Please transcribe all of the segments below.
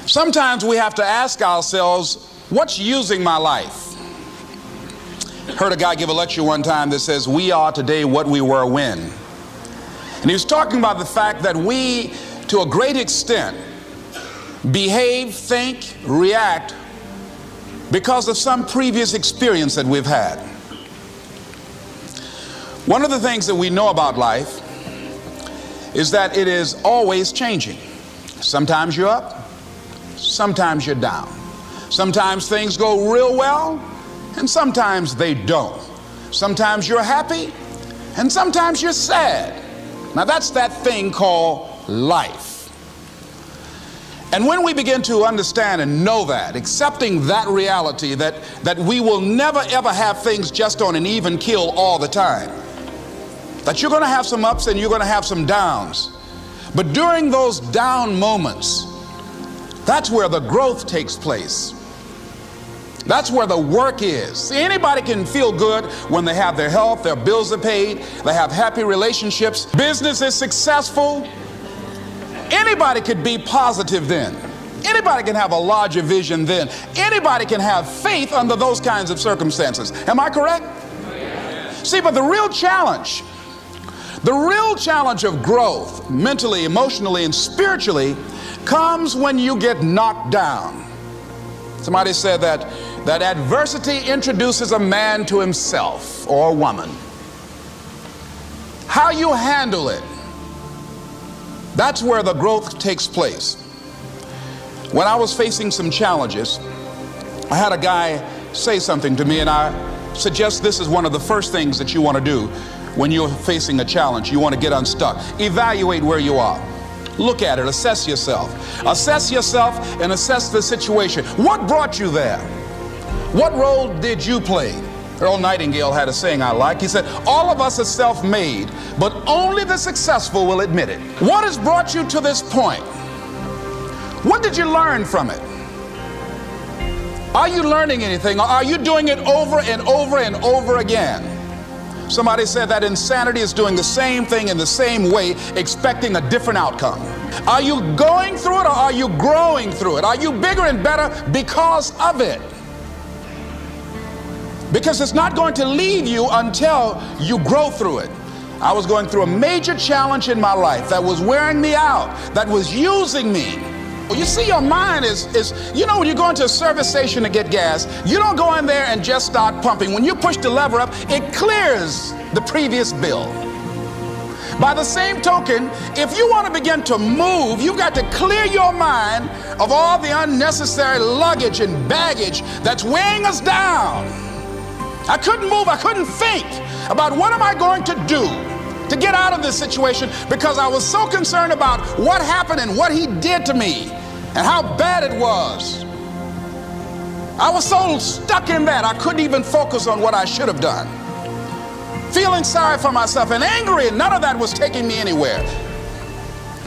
Sometimes we have to ask ourselves, what's using my life? Heard a guy give a lecture one time that says, we are today what we were when. And he was talking about the fact that we, to a great extent, behave, think, react because of some previous experience that we've had. One of the things that we know about life is that it is always changing. Sometimes you're up, sometimes you're down. Sometimes things go real well, and sometimes they don't. Sometimes you're happy, and sometimes you're sad. Now that's that thing called life. And when we begin to understand and know that, accepting that reality that we will never ever have things just on an even keel all the time, that you're going to have some ups and you're going to have some downs, but during those down moments, that's where the growth takes place. That's where the work is. See, anybody can feel good when they have their health, their bills are paid, they have happy relationships, business is successful. Anybody could be positive then. Anybody can have a larger vision then. Anybody can have faith under those kinds of circumstances. Am I correct? See, but the real challenge of growth, mentally, emotionally, and spiritually, comes when you get knocked down. Somebody said that adversity introduces a man to himself or a woman. How you handle it, that's where the growth takes place. When I was facing some challenges, I had a guy say something to me, and I suggest this is one of the first things that you want to do when you're facing a challenge. You want to get unstuck. Evaluate where you are. Look at it. Assess yourself. Assess yourself and assess the situation. What brought you there? What role did you play? Earl Nightingale had a saying I like. He said, all of us are self-made, but only the successful will admit it. What has brought you to this point? What did you learn from it? Are you learning anything, or are you doing it over and over and over again? Somebody said that insanity is doing the same thing in the same way, expecting a different outcome. Are you going through it, or are you growing through it? Are you bigger and better because of it? Because it's not going to leave you until you grow through it. I was going through a major challenge in my life that was wearing me out, that was using me. Well, you see, your mind is, you know, when you go into a service station to get gas, you don't go in there and just start pumping. When you push the lever up, it clears the previous bill. By the same token, if you want to begin to move, you've got to clear your mind of all the unnecessary luggage and baggage that's weighing us down. I couldn't move, I couldn't think about what am I going to do to get out of this situation, because I was so concerned about what happened and what he did to me and how bad it was. I was so stuck in that I couldn't even focus on what I should have done. Feeling sorry for myself and angry, and none of that was taking me anywhere.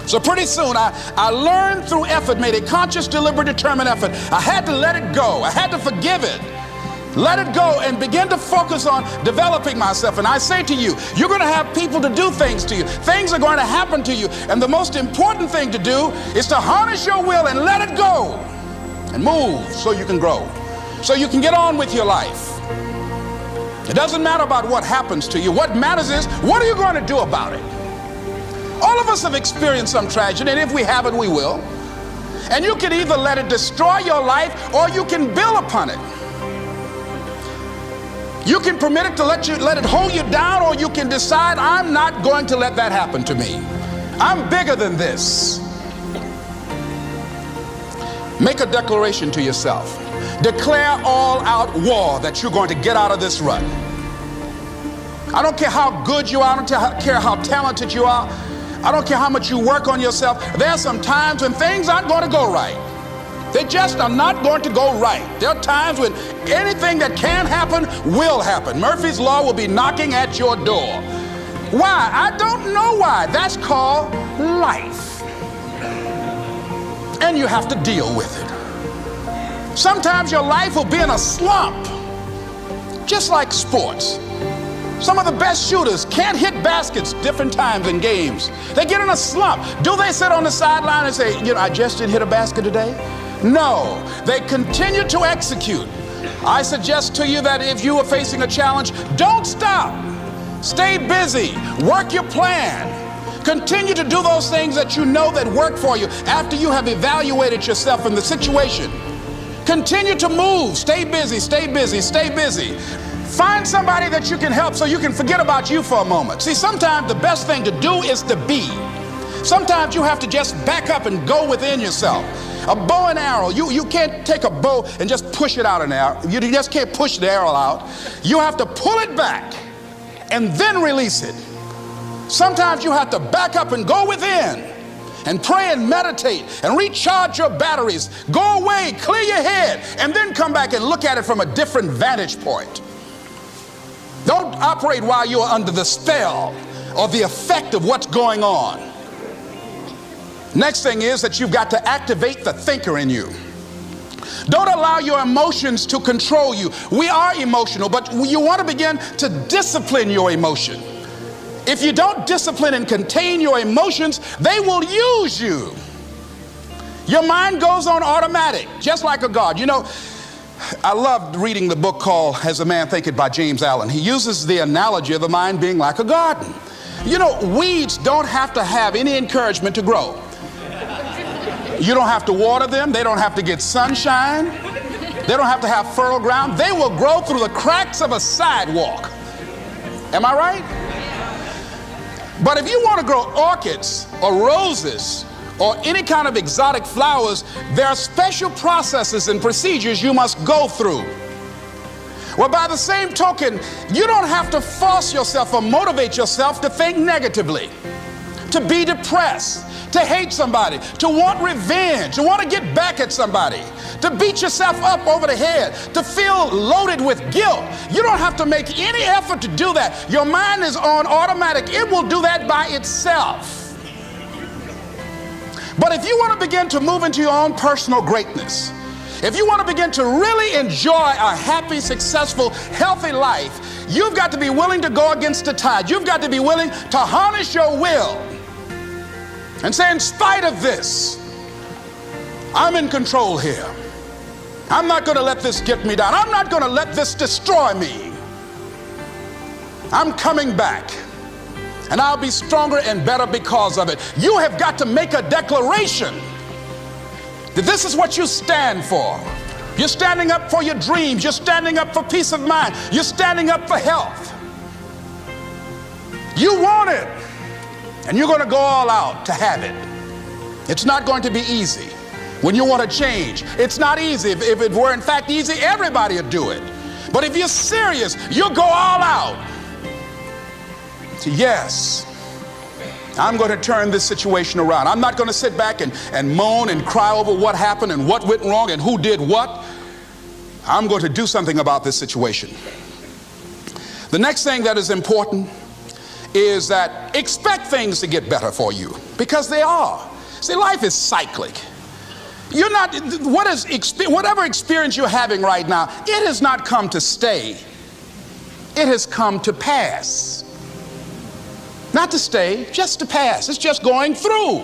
So pretty soon I learned through effort, made a conscious, deliberate, determined effort. I had to let it go. I had to forgive it. Let it go and begin to focus on developing myself. And I say to you, you're going to have people to do things to you. Things are going to happen to you. And the most important thing to do is to harness your will and let it go and move so you can grow, so you can get on with your life. It doesn't matter about what happens to you. What matters is, what are you going to do about it? All of us have experienced some tragedy, and if we haven't, we will. And you can either let it destroy your life, or you can build upon it. You can permit it to let it hold you down, or you can decide, I'm not going to let that happen to me. I'm bigger than this. Make a declaration to yourself. Declare all out war that you're going to get out of this rut. I don't care how good you are. I don't care how talented you are. I don't care how much you work on yourself. There are some times when things aren't going to go right. They just are not going to go right. There are times when anything that can happen will happen. Murphy's Law will be knocking at your door. Why? I don't know why. That's called life. And you have to deal with it. Sometimes your life will be in a slump, just like sports. Some of the best shooters can't hit baskets different times in games. They get in a slump. Do they sit on the sideline and say, you know, I just didn't hit a basket today? No, they continue to execute. I suggest to you that if you are facing a challenge, don't stop. Stay busy. Work your plan. Continue to do those things that you know that work for you after you have evaluated yourself in the situation. Continue to move. Stay busy, stay busy, stay busy. Find somebody that you can help so you can forget about you for a moment. See, sometimes the best thing to do is to be. Sometimes you have to just back up and go within yourself. A bow and arrow, you can't take a bow and just push it out an arrow. You just can't push the arrow out. You have to pull it back and then release it. Sometimes you have to back up and go within and pray and meditate and recharge your batteries. Go away, clear your head, and then come back and look at it from a different vantage point. Don't operate while you're under the spell or the effect of what's going on. Next thing is that you've got to activate the thinker in you. Don't allow your emotions to control you. We are emotional, but you want to begin to discipline your emotion. If you don't discipline and contain your emotions, they will use you. Your mind goes on automatic, just like a guard. You know, I loved reading the book called As a Man Thinketh by James Allen. He uses the analogy of the mind being like a garden. You know, weeds don't have to have any encouragement to grow. You don't have to water them. They don't have to get sunshine. They don't have to have fertile ground. They will grow through the cracks of a sidewalk. Am I right? But if you want to grow orchids or roses or any kind of exotic flowers, there are special processes and procedures you must go through. Well, by the same token, you don't have to force yourself or motivate yourself to think negatively, to be depressed, to hate somebody, to want revenge, to want to get back at somebody, to beat yourself up over the head, to feel loaded with guilt. You don't have to make any effort to do that. Your mind is on automatic. It will do that by itself. But if you want to begin to move into your own personal greatness, if you want to begin to really enjoy a happy, successful, healthy life, you've got to be willing to go against the tide. You've got to be willing to harness your will and say, in spite of this, I'm in control here. I'm not going to let this get me down. I'm not going to let this destroy me. I'm coming back, and I'll be stronger and better because of it. You have got to make a declaration that this is what you stand for. You're standing up for your dreams. You're standing up for peace of mind. You're standing up for health. You want it, and you're going to go all out to have it. It's not going to be easy. When you want to change, it's not easy. If it were in fact easy, everybody would do it. But if you're serious, you'll go all out. So yes, I'm going to turn this situation around. I'm not going to sit back and moan and cry over what happened and what went wrong and who did what. I'm going to do something about this situation. The next thing that is important is that expect things to get better for you, because they are. See, life is cyclic. You're not, whatever experience you're having right now, it has not come to stay. It has come to pass. Not to stay, just to pass. It's just going through.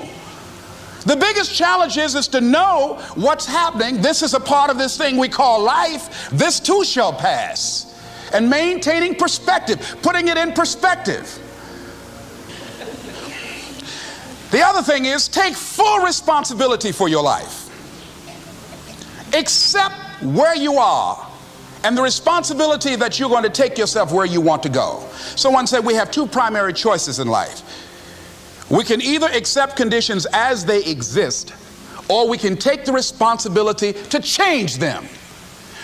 The biggest challenge is to know what's happening. This is a part of this thing we call life. This too shall pass. And maintaining perspective, putting it in perspective. The other thing is take full responsibility for your life. Accept where you are and the responsibility that you're going to take yourself where you want to go. Someone said we have two primary choices in life. We can either accept conditions as they exist, or we can take the responsibility to change them.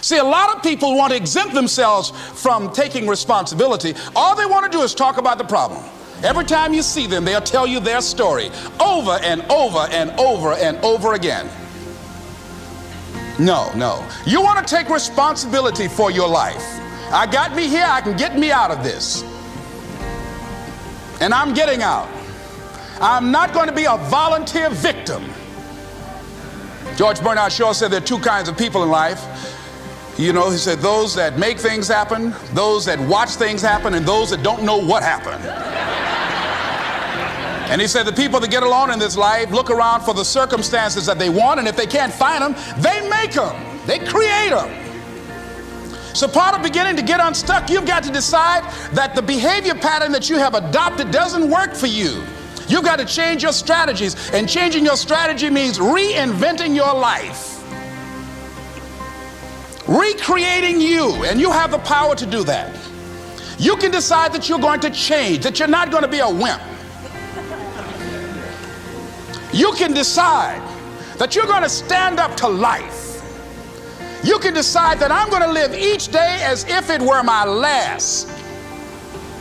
See, a lot of people want to exempt themselves from taking responsibility. All they want to do is talk about the problem. Every time you see them, they'll tell you their story over and over and over and over again. No. You want to take responsibility for your life. I got me here, I can get me out of this. And I'm getting out. I'm not going to be a volunteer victim. George Bernard Shaw said there are two kinds of people in life. You know, he said those that make things happen, those that watch things happen, and those that don't know what happened. And he said the people that get along in this life look around for the circumstances that they want, and if they can't find them, they make them. They create them. So part of beginning to get unstuck, you've got to decide that the behavior pattern that you have adopted doesn't work for you. You've got to change your strategies, and changing your strategy means reinventing your life. Recreating you, and you have the power to do that. You can decide that you're going to change, that you're not going to be a wimp. You can decide that you're going to stand up to life. You can decide that I'm going to live each day as if it were my last.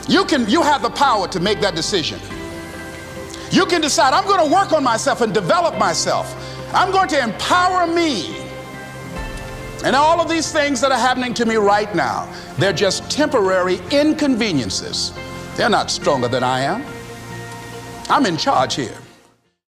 You have the power to make that decision. You can decide I'm going to work on myself and develop myself. I'm going to empower me. And all of these things that are happening to me right now, they're just temporary inconveniences. They're not stronger than I am. I'm in charge here.